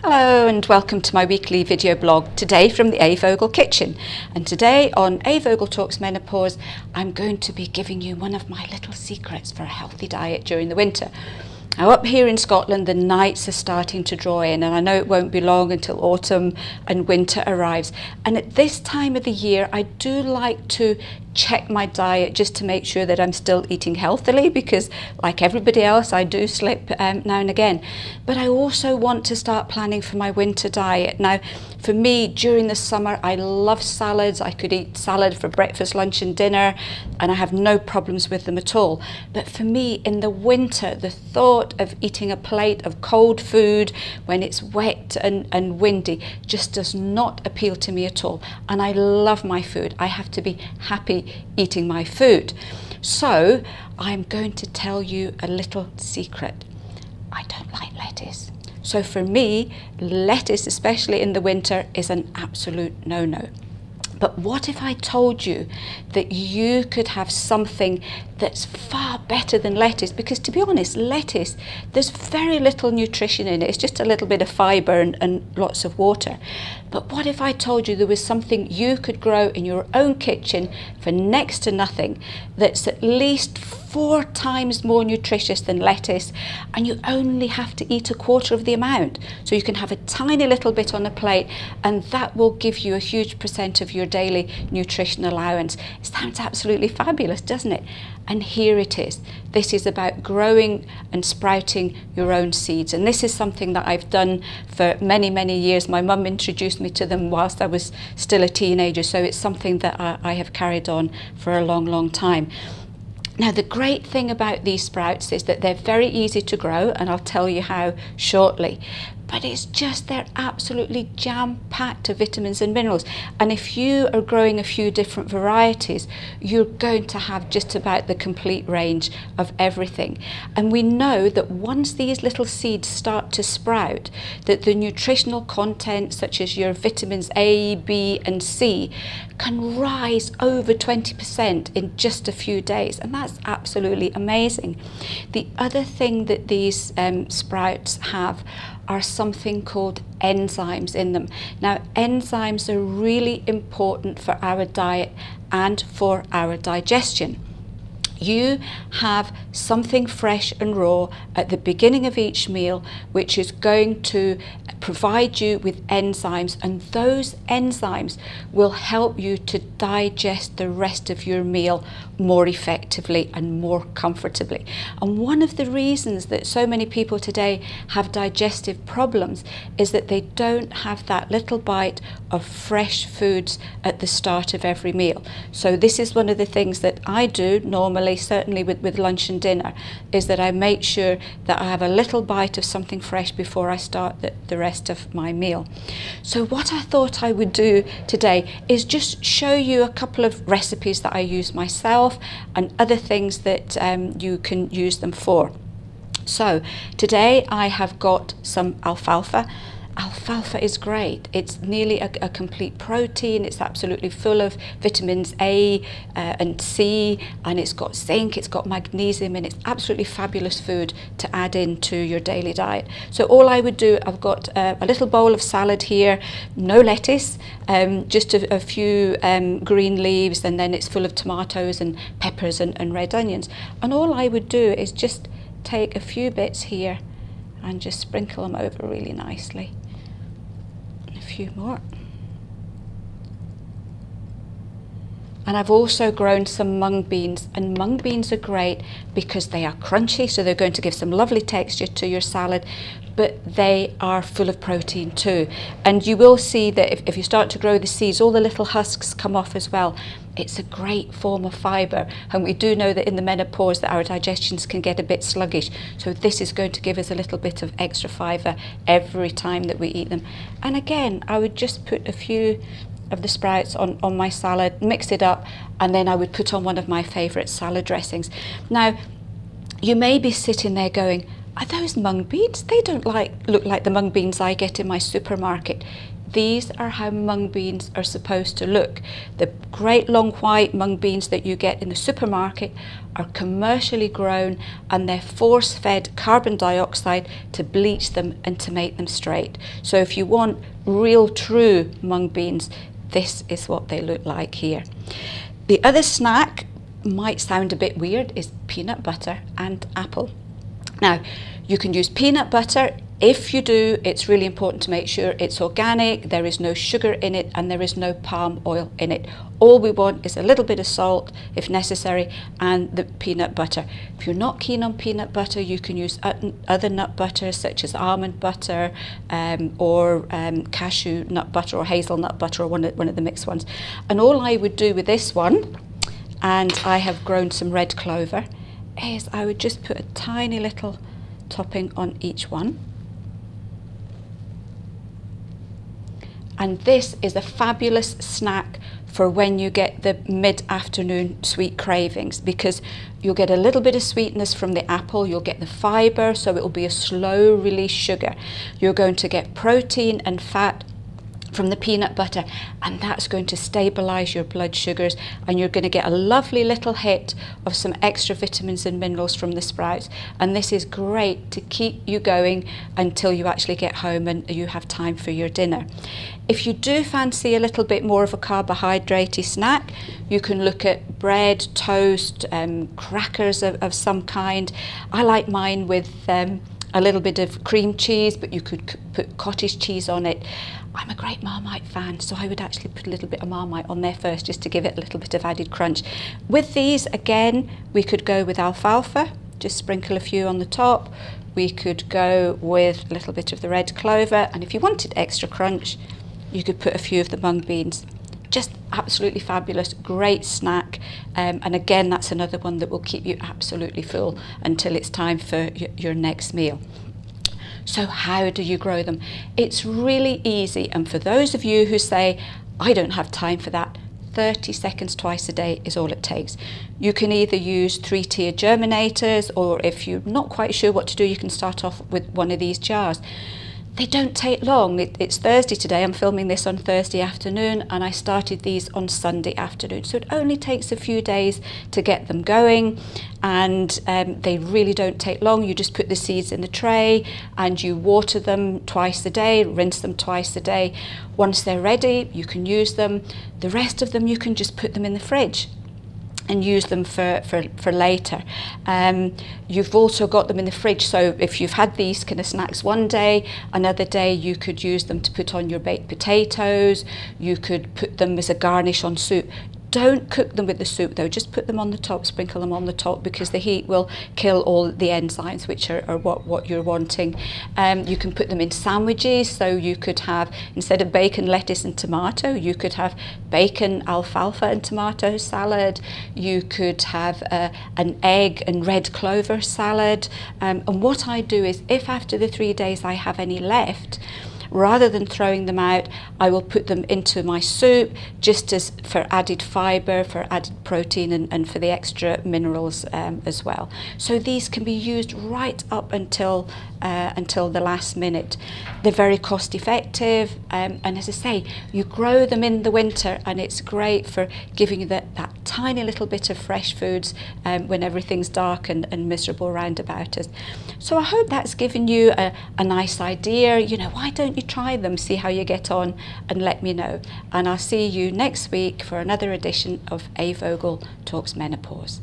Hello and welcome to my weekly video blog, today from the A.Vogel kitchen. And today on A.Vogel Talks Menopause, I'm going to be giving you one of my little secrets for a healthy diet during the winter. Now up here in Scotland, the nights are starting to draw in, and I know it won't be long until autumn and winter arrives. And at this time of the year, I do like to check my diet just to make sure that I'm still eating healthily, because like everybody else, I do slip now and again. But I also want to start planning for my winter diet. Now, for me, during the summer, I love salads. I could eat salad for breakfast, lunch and dinner, and I have no problems with them at all. But for me, in the winter, the thought of eating a plate of cold food when it's wet and windy just does not appeal to me at all. And I love my food. I have to be happy eating my food. So I'm going to tell you a little secret. I don't like lettuce. So for me, lettuce, especially in the winter, is an absolute no-no. But what if I told you that you could have something that's far better than lettuce? Because to be honest, lettuce, there's very little nutrition in it. It's just a little bit of fibre and lots of water. But what if I told you there was something you could grow in your own kitchen for next to nothing that's at least 4 times more nutritious than lettuce, and you only have to eat a quarter of the amount? So you can have a tiny little bit on a plate, and that will give you a huge percent of your daily nutrition allowance. It sounds absolutely fabulous, doesn't it? And here it is. This is about growing and sprouting your own seeds. And this is something that I've done for many, many years. My mum introduced me to them whilst I was still a teenager. So it's something that I have carried on for a long, long time. Now, the great thing about these sprouts is that they're very easy to grow, and I'll tell you how shortly. But it's just they're absolutely jam-packed of vitamins and minerals. And if you are growing a few different varieties, you're going to have just about the complete range of everything. And we know that once these little seeds start to sprout, that the nutritional content, such as your vitamins A, B and C, can rise over 20% in just a few days. And that's absolutely amazing. The other thing that these sprouts have are something called enzymes in them. Now, enzymes are really important for our diet and for our digestion. You have something fresh and raw at the beginning of each meal, which is going to provide you with enzymes, and those enzymes will help you to digest the rest of your meal more effectively and more comfortably. And one of the reasons that so many people today have digestive problems is that they don't have that little bite of fresh foods at the start of every meal. So this is one of the things that I do normally, certainly with lunch and dinner, is that I make sure that I have a little bite of something fresh before I start the rest of my meal. So what I thought I would do today is just show you a couple of recipes that I use myself and other things that you can use them for. So today I have got some alfalfa. Alfalfa is great. It's nearly a complete protein. It's absolutely full of vitamins A and C, and it's got zinc, it's got magnesium, and it's absolutely fabulous food to add into your daily diet. So all I would do, I've got a little bowl of salad here, no lettuce, just a few green leaves, and then it's full of tomatoes and peppers and red onions. And all I would do is just take a few bits here and just sprinkle them over really nicely. And a few more. And I've also grown some mung beans, and mung beans are great because they are crunchy, so they're going to give some lovely texture to your salad, but they are full of protein too. And you will see that if you start to grow the seeds, all the little husks come off as well. It's a great form of fibre, and we do know that in the menopause that our digestions can get a bit sluggish, so this is going to give us a little bit of extra fibre every time that we eat them. And again, I would just put a few of the sprouts on my salad, mix it up, and then I would put on one of my favourite salad dressings. Now, you may be sitting there going, are those mung beans? They don't look like the mung beans I get in my supermarket. These are how mung beans are supposed to look. The great long white mung beans that you get in the supermarket are commercially grown, and they're force-fed carbon dioxide to bleach them and to make them straight. So if you want real true mung beans, this is what they look like here. The other snack might sound a bit weird is peanut butter and apple. Now, you can use peanut butter. If you do, it's really important to make sure it's organic, there is no sugar in it, and there is no palm oil in it. All we want is a little bit of salt, if necessary, and the peanut butter. If you're not keen on peanut butter, you can use other nut butters, such as almond butter, or cashew nut butter, or hazelnut butter, or one of the mixed ones. And all I would do with this one, and I have grown some red clover, is I would just put a tiny little topping on each one. And this is a fabulous snack for when you get the mid-afternoon sweet cravings, because you'll get a little bit of sweetness from the apple, you'll get the fibre, so it will be a slow release sugar. You're going to get protein and fat from the peanut butter, and that's going to stabilize your blood sugars, and you're going to get a lovely little hit of some extra vitamins and minerals from the sprouts. And this is great to keep you going until you actually get home and you have time for your dinner. If you do fancy a little bit more of a carbohydrate-y snack, you can look at bread, toast, crackers of some kind. I like mine with a little bit of cream cheese, but you could put cottage cheese on it. I'm a great Marmite fan, so I would actually put a little bit of Marmite on there first, just to give it a little bit of added crunch. With these, again, we could go with alfalfa, just sprinkle a few on the top. We could go with a little bit of the red clover, and if you wanted extra crunch, you could put a few of the mung beans. Just absolutely fabulous, great snack, and again, that's another one that will keep you absolutely full until it's time for your next meal. So how do you grow them? It's really easy, and for those of you who say, I don't have time for that, 30 seconds twice a day is all it takes. You can either use 3-tier germinators, or if you're not quite sure what to do, you can start off with one of these jars. They don't take long. It's Thursday today. I'm filming this on Thursday afternoon, and I started these on Sunday afternoon. So it only takes a few days to get them going, and they really don't take long. You just put the seeds in the tray and you water them twice a day, rinse them twice a day. Once they're ready, you can use them. The rest of them, you can just put them in the fridge and use them for later. You've also got them in the fridge, so if you've had these kind of snacks one day, another day you could use them to put on your baked potatoes, you could put them as a garnish on soup. Don't cook them with the soup though, just put them on the top, sprinkle them on the top, because the heat will kill all the enzymes, which are what you're wanting. You can put them in sandwiches, so you could have, instead of bacon, lettuce and tomato, you could have bacon, alfalfa and tomato salad. You could have an egg and red clover salad. And what I do is, if after the 3 days I have any left, rather than throwing them out, I will put them into my soup, just as for added fibre, for added protein, and for the extra minerals as well. So these can be used right up until the last minute. They're very cost effective, and as I say, you grow them in the winter, and it's great for giving you that tiny little bit of fresh foods when everything's dark and miserable around about us. So I hope that's given you a nice idea. You know, why don't you try them, see how you get on, and let me know. And I'll see you next week for another edition of A.Vogel Talks Menopause.